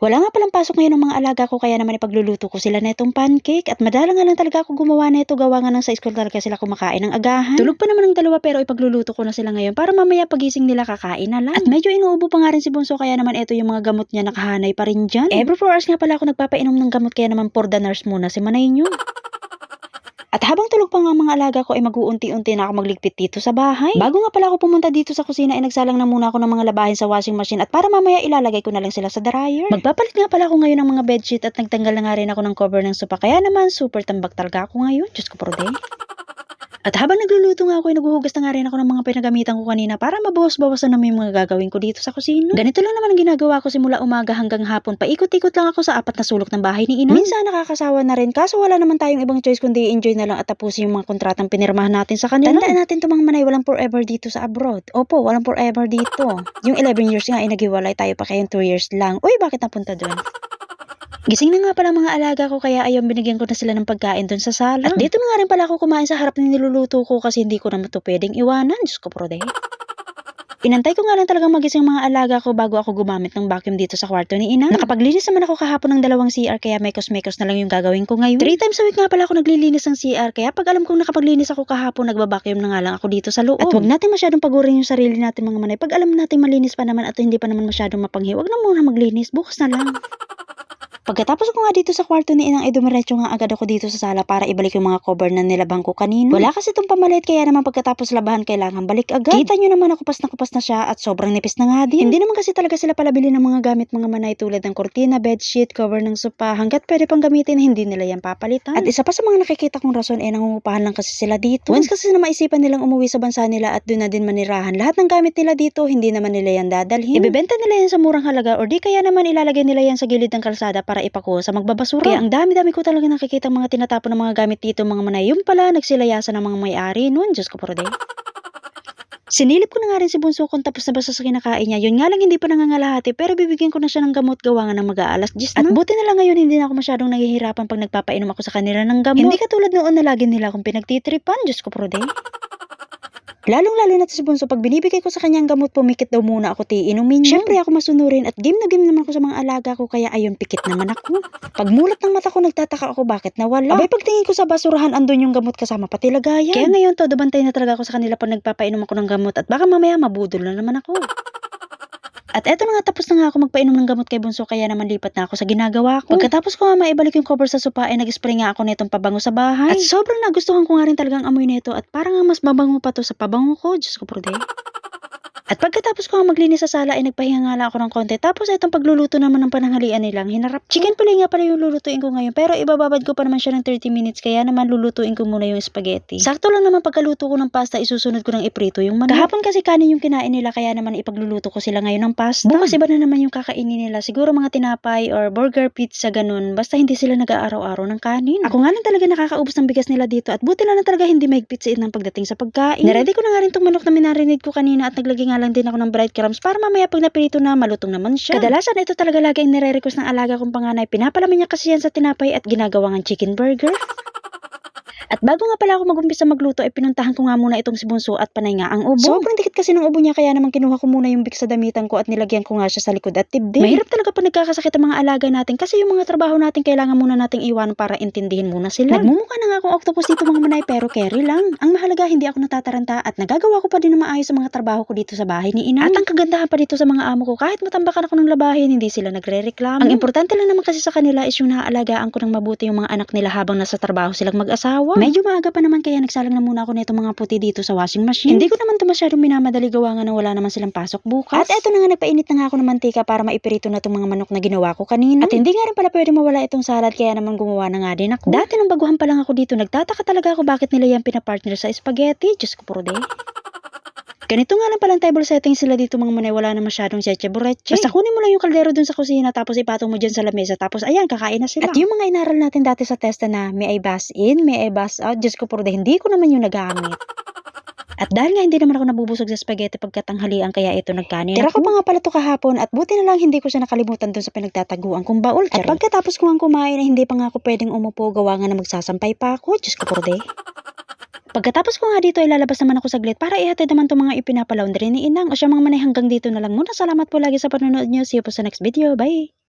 Wala nga palang pasok ngayon ng mga alaga ko kaya naman ipagluluto ko sila na itong pancake at madalang nga lang talaga ako gumawa na ito gawa nga ng sa school talaga sila kumakain ng agahan. Tulog pa naman ng dalawa pero ipagluluto ko na sila ngayon para mamaya pagising nila kakain na lang. At medyo inuubo pa nga rin si Bunso kaya naman ito yung mga gamot niya nakahanay pa rin dyan. Every 4 hours nga pala ako nagpapainom ng gamot kaya naman for the nurse muna si Manay nyo. At habang tulog pa nga mga alaga ko ay mag-uunti-unti na ako magligpit dito sa bahay. Bago nga pala ako pumunta dito sa kusina ay nagsalang na muna ako ng mga labahin sa washing machine at para mamaya ilalagay ko na lang sila sa dryer. Magpapalit nga pala ako ngayon ng mga bedsheet at nagtanggal na nga rin ako ng cover ng sofa kaya naman super tambak talaga ako ngayon. Diyos ko po rin. At habang nagluluto nga ako ay naghuhugas na nga rin ako ng mga pinagamitan ko kanina para mabawas-bawasan na may mga gagawin ko dito sa kusina. Ganito lang naman ang ginagawa ko simula umaga hanggang hapon. Paikot-ikot lang ako sa 4 na sulok ng bahay ni Ina. Minsan nakakasawa na rin kaso wala naman tayong ibang choice kundi enjoy na lang at tapusin yung mga kontratang pinirmahan natin sa kanila. Tandaan natin tumang Manay walang forever dito sa abroad. Opo, walang forever dito. Yung 11 years nga ay naghiwalay tayo pa kayong 2 years lang. Uy, bakit napunta doon? Gising na nga pala mga alaga ko kaya ayun binigyan ko na sila ng pagkain doon sa sala. At dito na nga rin pala ako kumain sa harap ng niluluto ko kasi hindi ko naman ito pwedeng iwanan. Diyos ko prode. Inantay ko nga lang talagang magising mga alaga ko bago ako gumamit ng vacuum dito sa kwarto ni Ina. Nakapaglinis naman ako kahapon ng 2 CR kaya mekos-mekos na lang yung gagawin ko ngayon. 3 times a week nga pala ako naglilinis ng CR kaya pag alam kong nakapaglinis ako kahapon nagbabacuum na nga lang ako dito sa loob. At wag natin masyadong pagurin yung sarili natin mga Manay. Pag alam natin malinis pa naman at hindi pa naman masyadong mapanghi, wag na muna maglinis. Bukas na lang. Pagkatapos ko nga dito sa kwarto ni Inang ay dumiretso nga agad ako dito sa sala para ibalik yung mga cover na nilabang ko kanina. Wala kasi itong pamalit kaya naman pagkatapos labahan kailangan balik agad. Kita nyo naman ako kupas na siya at sobrang nipis na nga din. Hindi naman kasi talaga sila palabili ng mga gamit mga Manay tulad ng kortina, bedsheet, cover ng sopa hanggat pwede pang gamitin hindi nila yan papalitan. At isa pa sa mga nakikita kong rason ay nangungupahan lang kasi sila dito. Once kasi na maisipan nilang umuwi sa bansa nila at doon na din manirahan lahat ng gamit nila dito hindi naman nila yan dadalhin. Ibebenta nila yan sa murang halaga or di kaya naman ilalagay nila yan sa gilid ng kalsada para ipakuha sa magbabasura. Kaya ang dami-dami ko talaga nakikita mga tinatapon ng mga gamit dito mga Manay. Yung pala nagsilayasan ng mga may-ari noon. Diyos ko po rin. Sinilip ko na nga rin si Bunso kung tapos na ba sa kinakain niya. Yun nga lang hindi pa nangangalahati pero bibigyan ko na siya ng gamot gawa nga ng mag-aalas 10 na. At buti na lang ngayon hindi na ako masyadong nahihirapan pag nagpapainom ako sa kanila ng gamot. Hindi katulad noon na lagi nila akong pinagtitripan. Diyos ko po rin. Lalong-lalo na si Bunso pag binibigay ko sa kanyang gamot pumikit daw muna ako inumin niya. Syempre ako masunurin at game na game naman ako sa mga alaga ko kaya ayun pikit naman ako. Pag mulat ng mata ko nagtataka ako bakit nawala. Abay pagtingin ko sa basurahan andun yung gamot kasama pati lagayan. Kaya ngayon todo bantay na talaga ako sa kanila pag nagpapainom ako ng gamot at baka mamaya mabudol na naman ako. At eto na nga tapos na nga ako magpainom ng gamot kay Bunso kaya naman lipat na ako sa ginagawa ko. Pagkatapos ko nga maibalik yung cover sa sopa ay nag-spray nga ako nitong pabango sa bahay. At sobrang nagustuhan ko nga rin talagang amoy nito at parang nga mas mabango pa to sa pabango ko. Diyos ko po. At pagkatapos ko nga maglinis sa sala ay nagpahinga nga lang ako ng konti. Tapos itong pagluluto naman ng pananghalian nilang hinarap. Chicken pala nga pala yung lulutuin ko ngayon pero ibababad ko pa naman siya ng 30 minutes kaya naman lulutuin ko muna yung spaghetti. Sakto lang naman pagkaluto ko ng pasta isusunod ko ng iprito yung manok. Kahapon kasi kanin yung kinain nila kaya naman ipagluluto ko sila ngayon ng pasta. Bukas iba na naman yung kakainin nila. Siguro mga tinapay or burger, pizza ganun. Basta hindi sila nag-aaraw-araw ng kanin. Ako nga lang talaga nakakaubos ng bigas nila dito at buti na lang talaga hindi mahigpit sa ng pagdating sa pagkain. Niready ko na nga rin tong manok na minarinig ko kanina at naglagay nga lang din ako ng breadcrumbs para mamaya pag napirito na malutong naman siya. Kadalasan ito talaga lagi ang nire-request ng alaga kong panganay. Pinapalamin niya kasi yan sa tinapay at ginagawa ng chicken burger. At bago nga pala ako mag-umpisa magluto ay pinuntahan ko nga muna itong si Bunso at panay nga ang ubo. Sobrang dikit kasi ng ubo niya kaya naman kinuha ko muna yung big sa damitan ko at nilagyan ko nga siya sa likod at tibdin. Mahirap talaga pag nagkakasakit ang mga alaga natin kasi yung mga trabaho natin kailangan muna nating iwan para intindihin muna sila. Nagmumukha na nga akong octopus dito mga Manay pero carry lang. Ang mahalaga hindi ako natataranta at nagagawa ko pa din na maayos sa mga trabaho ko dito sa bahay ni Ina. At ang kagandahan pa dito sa mga amo ko kahit matambakan ako ng labahin hindi sila nagrereklamo. Ang importante lang naman kasi sa kanila is yung naaalagaan ko ng mabuti yung mga anak nila habang nasa trabaho silang mag-asawa. Medyo maaga pa naman kaya nagsalang na muna ako nito mga puti dito sa washing machine. Hindi ko naman ito masyadong minamadali gawa nga na wala naman silang pasok bukas. At eto na nga nagpainit na nga ako ng mantika para maipirito na itong mga manok na ginawa ko kanina. At hindi nga rin pala pwede mawala itong salad kaya naman gumawa na nga din ako. Dati nang baguhan pa lang ako dito nagtataka talaga ako bakit nila yan pinapartner sa spaghetti. Diyos ko puro day. Ganito nga lang palang table setting sila dito mga Manay, wala na masyadong cheche-bureche. Basta kunin mo lang yung kaldero dun sa kusina tapos ipatong mo dyan sa lamesa tapos ayan, kakain na sila. At yung mga inaral natin dati sa testa na may I bus in, may I bus out, Diyos ko puro de, hindi ko naman yung nagamit. At dahil nga hindi naman ako nabubusog sa spaghetti pagkatanghalian kaya ito nagkanin. Tira ko pa nga pala to kahapon at buti na lang hindi ko siya nakalimutan dun sa pinagtataguan kong baul. At pagkatapos ko nga kumain ay hindi pa nga ako pwedeng umupo gawa nga na magsasampay pa ako. Diyos ko puro de. Pagkatapos ko nga dito ay lalabas naman ako saglit para ihatid naman itong mga ipinapalaundry ni Inang. O siya mga Manay hanggang dito na lang muna. Salamat po lagi sa panonood nyo. See you po sa next video. Bye!